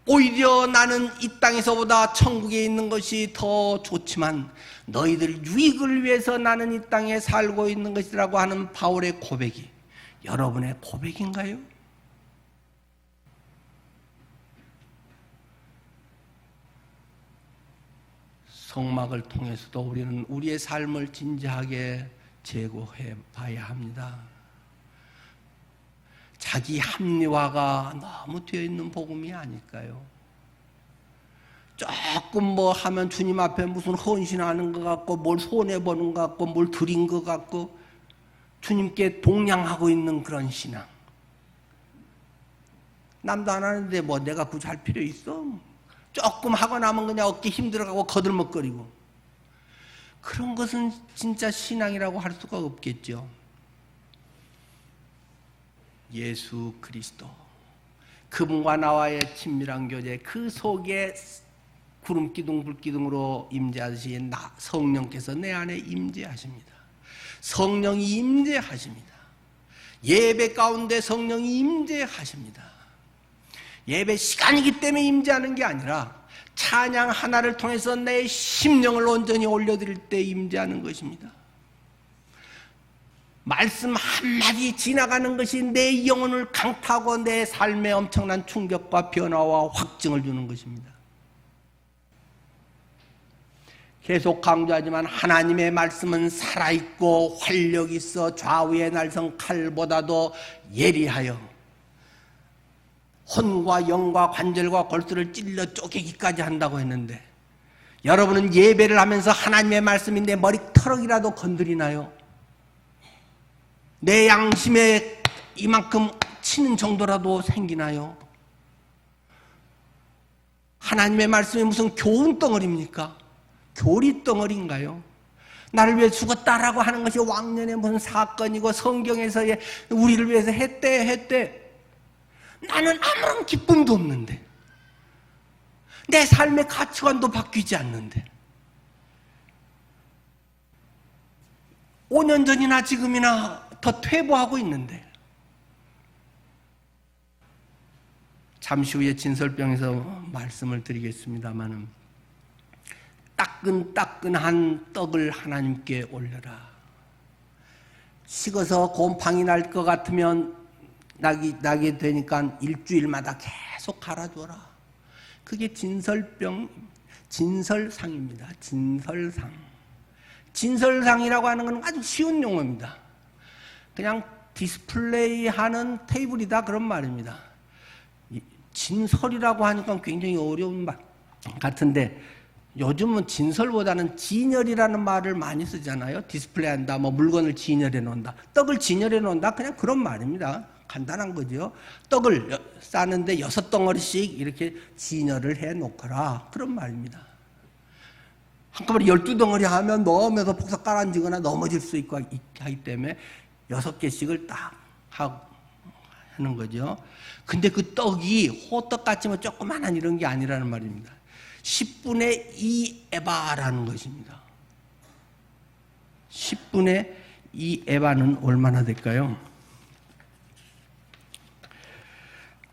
오히려 나는 이 땅에서보다 천국에 있는 것이 더 좋지만 너희들 유익을 위해서 나는 이 땅에 살고 있는 것이라고 하는 바울의 고백이 여러분의 고백인가요? 성막을 통해서도 우리는 우리의 삶을 진지하게 재고해 봐야 합니다. 자기 합리화가 너무 되어 있는 복음이 아닐까요? 조금 뭐 하면 주님 앞에 무슨 헌신하는 것 같고 뭘 손해보는 것 같고 뭘 드린 것 같고 주님께 동냥하고 있는 그런 신앙. 남도 안 하는데 뭐 내가 굳이 할 필요 있어? 조금 하고 나면 그냥 어깨 힘들어가고 거들먹거리고. 그런 것은 진짜 신앙이라고 할 수가 없겠죠. 예수 그리스도, 그분과 나와의 친밀한 교제, 그 속에 구름기둥 불기둥으로 임재하듯이 성령께서 내 안에 임재하십니다. 성령이 임재하십니다. 예배 가운데 성령이 임재하십니다. 예배 시간이기 때문에 임재하는 게 아니라 찬양 하나를 통해서 내 심령을 온전히 올려드릴 때 임재하는 것입니다. 말씀 한마디 지나가는 것이 내 영혼을 강타하고 내 삶에 엄청난 충격과 변화와 확증을 주는 것입니다. 계속 강조하지만 하나님의 말씀은 살아있고 활력 있어 좌우의 날선 칼보다도 예리하여 혼과 영과 관절과 골수를 찔러 쪼개기까지 한다고 했는데, 여러분은 예배를 하면서 하나님의 말씀이 내 머리털럭이라도 건드리나요? 내 양심에 이만큼 치는 정도라도 생기나요? 하나님의 말씀이 무슨 교훈 덩어리입니까? 교리 덩어리인가요? 나를 위해 죽었다라고 하는 것이 왕년의 무슨 사건이고 성경에서의 우리를 위해서 했대. 나는 아무런 기쁨도 없는데, 내 삶의 가치관도 바뀌지 않는데, 5년 전이나 지금이나 더 퇴보하고 있는데, 잠시 후에 진설병에서 말씀을 드리겠습니다마는, 따끈따끈한 떡을 하나님께 올려라. 식어서 곰팡이 날 것 같으면 나게 되니까 일주일마다 계속 갈아줘라. 그게 진설상입니다. 진설상. 진설상이라고 하는 건 아주 쉬운 용어입니다. 그냥 디스플레이 하는 테이블이다, 그런 말입니다. 진설이라고 하니까 굉장히 어려운 말 같은데, 요즘은 진설보다는 진열이라는 말을 많이 쓰잖아요. 디스플레이 한다, 뭐 물건을 진열해 놓는다, 떡을 진열해 놓는다, 그냥 그런 말입니다. 간단한 거죠. 떡을 싸는데 6덩어리씩 이렇게 진열을 해 놓거라, 그런 말입니다. 한꺼번에 12덩어리 하면 넣으면서 폭삭 깔아앉거나 넘어질 수 있고 하기 때문에 6개씩을 딱 하고 하는 거죠. 근데 그 떡이 호떡같이 뭐 조그만한 이런 게 아니라는 말입니다. 10분의 2 에바라는 것입니다. 10분의 2 에바는 얼마나 될까요?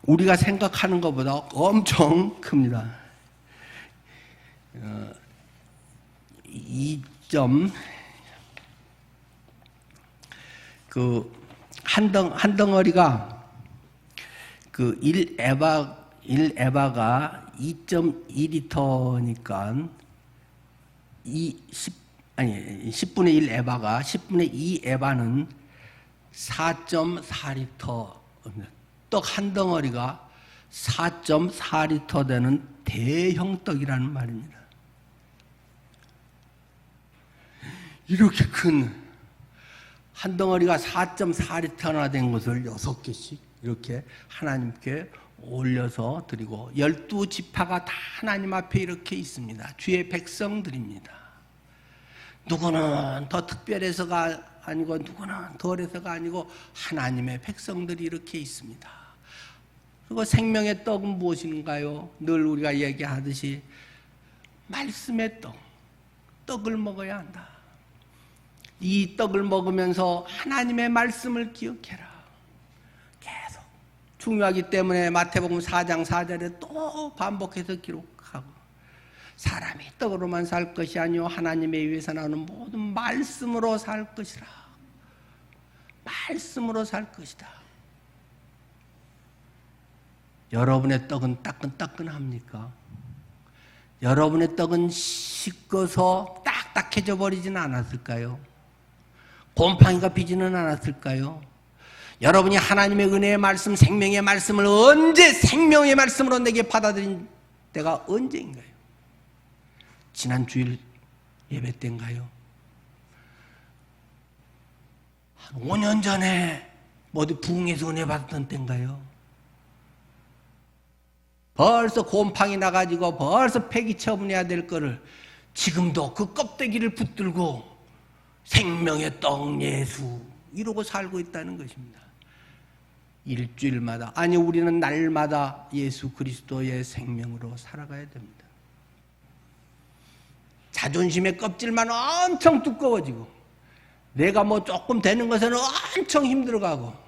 우리가 생각하는 것보다 엄청 큽니다. 1 덩어리가 1에바가 2.2리터니까 10분의 1 에바가 10분의 2 에바는 4.4리터입니다. 떡 한 덩어리가 4.4리터 되는 대형 떡이라는 말입니다. 이렇게 큰 한 덩어리가 4.4리터나 된 것을 6개씩 이렇게 하나님께 올려서 드리고, 12지파가 다 하나님 앞에 이렇게 있습니다. 주의 백성들입니다. 누구는 더 특별해서가 아니고 누구는 덜해서가 아니고 하나님의 백성들이 이렇게 있습니다. 그리고 생명의 떡은 무엇인가요? 늘 우리가 얘기하듯이 말씀의 떡을 먹어야 한다. 이 떡을 먹으면서 하나님의 말씀을 기억해라. 계속 중요하기 때문에 마태복음 4장 4절에 또 반복해서 기록하고, 사람이 떡으로만 살 것이 아니요 하나님의 입에서 나오는 모든 말씀으로 살 것이라. 말씀으로 살 것이다. 여러분의 떡은 따끈따끈합니까? 여러분의 떡은 식어서 딱딱해져 버리지는 않았을까요? 곰팡이가 피지는 않았을까요? 여러분이 하나님의 은혜의 말씀, 생명의 말씀을 언제 생명의 말씀으로 내게 받아들인 때가 언제인가요? 지난 주일 예배 때인가요? 한 5년 전에 어디 부흥에서 은혜 받았던 때인가요? 벌써 곰팡이 나가지고 벌써 폐기 처분해야 될 거를 지금도 그 껍데기를 붙들고 생명의 떡 예수 이러고 살고 있다는 것입니다. 일주일마다, 아니 우리는 날마다 예수 그리스도의 생명으로 살아가야 됩니다. 자존심의 껍질만 엄청 두꺼워지고, 내가 뭐 조금 되는 것에는 엄청 힘들어가고,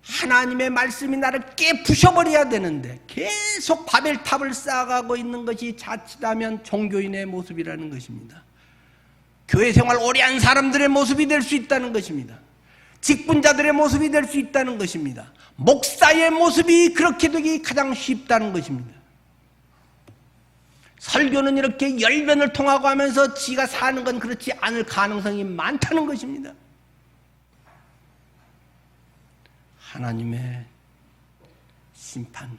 하나님의 말씀이 나를 깨부셔버려야 되는데 계속 바벨탑을 쌓아가고 있는 것이 자칫하면 종교인의 모습이라는 것입니다. 교회 생활 오래 한 사람들의 모습이 될 수 있다는 것입니다. 직분자들의 모습이 될 수 있다는 것입니다. 목사의 모습이 그렇게 되기 가장 쉽다는 것입니다. 설교는 이렇게 열변을 통하고 하면서 지가 사는 건 그렇지 않을 가능성이 많다는 것입니다. 하나님의 심판.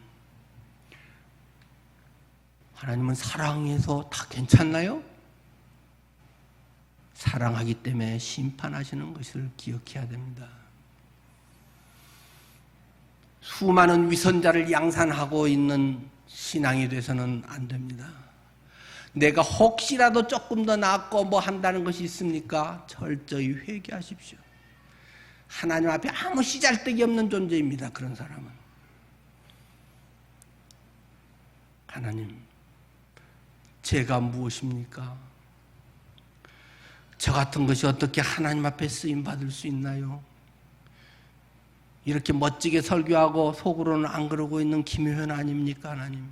하나님은 사랑해서 다 괜찮나요? 사랑하기 때문에 심판하시는 것을 기억해야 됩니다. 수많은 위선자를 양산하고 있는 신앙이 돼서는 안 됩니다. 내가 혹시라도 조금 더 낫고 뭐 한다는 것이 있습니까? 철저히 회개하십시오. 하나님 앞에 아무 씨잘데기 없는 존재입니다. 그런 사람은. 하나님, 제가 무엇입니까? 저 같은 것이 어떻게 하나님 앞에 쓰임받을 수 있나요? 이렇게 멋지게 설교하고 속으로는 안 그러고 있는 김효현 아닙니까, 하나님?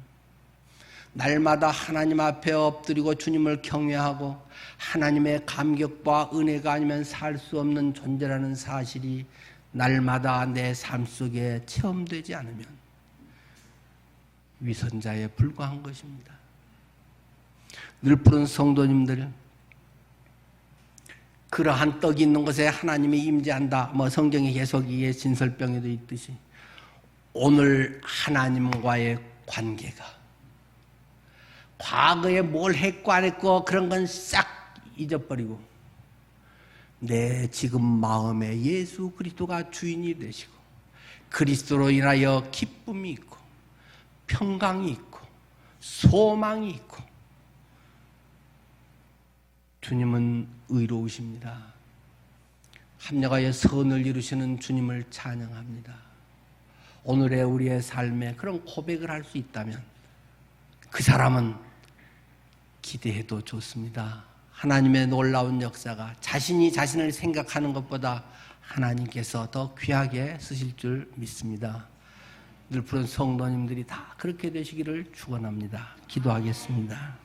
날마다 하나님 앞에 엎드리고 주님을 경외하고 하나님의 감격과 은혜가 아니면 살 수 없는 존재라는 사실이 날마다 내 삶 속에 체험되지 않으면 위선자에 불과한 것입니다. 늘 푸른 성도님들, 그러한 떡이 있는 곳에 하나님이 임재한다. 뭐 성경에 계속 이게 진설병에도 있듯이 오늘 하나님과의 관계가 과거에 뭘 했고 안 했고 그런 건 싹 잊어버리고 내 지금 마음에 예수 그리스도가 주인이 되시고 그리스도로 인하여 기쁨이 있고 평강이 있고 소망이 있고 주님은 의로우십니다. 합력하여 선을 이루시는 주님을 찬양합니다. 오늘의 우리의 삶에 그런 고백을 할 수 있다면 그 사람은 기대해도 좋습니다. 하나님의 놀라운 역사가 자신이 자신을 생각하는 것보다 하나님께서 더 귀하게 쓰실 줄 믿습니다. 늘 푸른 성도님들이 다 그렇게 되시기를 축원합니다. 기도하겠습니다.